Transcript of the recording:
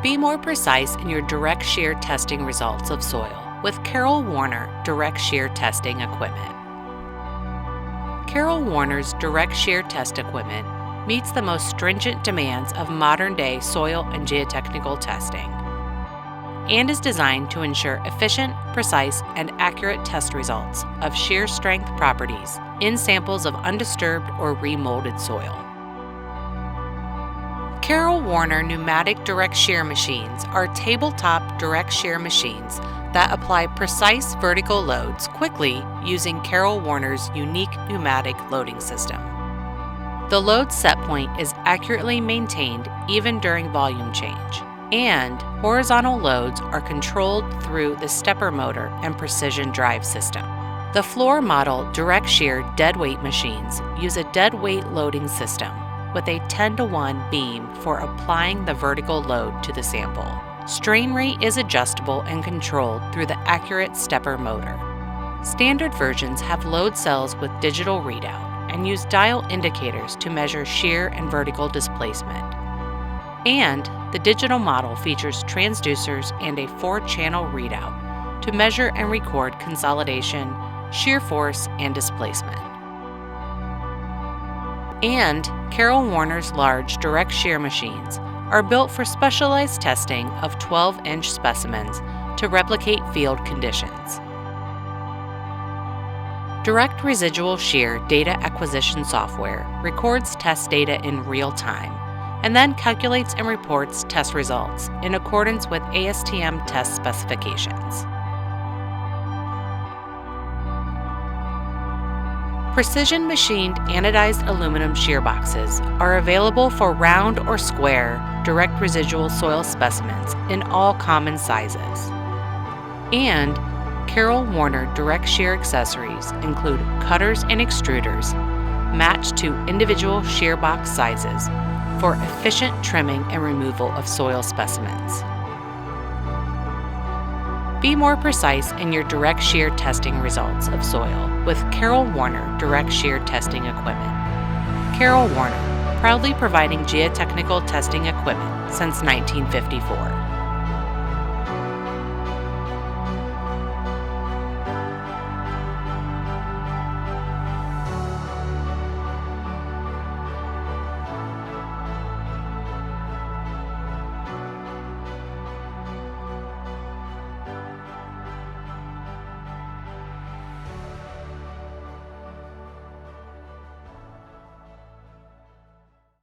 Be more precise in your direct shear testing results of soil with Karol Warner Direct Shear Testing Equipment. Karol Warner's Direct Shear Test Equipment meets the most stringent demands of modern-day soil and geotechnical testing and is designed to ensure efficient, precise, and accurate test results of shear strength properties in samples of undisturbed or remolded soil. Karol Warner Pneumatic Direct Shear Machines are tabletop direct shear machines that apply precise vertical loads quickly using Karol Warner's unique pneumatic loading system. The load set point is accurately maintained even during volume change, and horizontal loads are controlled through the stepper motor and precision drive system. The floor model Direct Shear Dead-Weight Machines use a dead weight loading system with a 10-to-1 beam for applying the vertical load to the sample. Strain rate is adjustable and controlled through the accurate stepper motor. Standard versions have load cells with digital readout and use dial indicators to measure shear and vertical displacement. And the digital model features transducers and a 4-channel readout to measure and record consolidation, shear force, and displacement. And Karol Warner's large direct shear machines are built for specialized testing of 12-inch specimens to replicate field conditions. Direct Residual Shear data acquisition software records test data in real time and then calculates and reports test results in accordance with ASTM test specifications. Precision machined anodized aluminum shear boxes are available for round or square direct residual soil specimens in all common sizes. And Karol Warner direct shear accessories include cutters and extruders matched to individual shear box sizes for efficient trimming and removal of soil specimens. Be more precise in your direct shear testing results of soil with Karol Warner Direct Shear Testing Equipment. Karol Warner, proudly providing geotechnical testing equipment since 1954.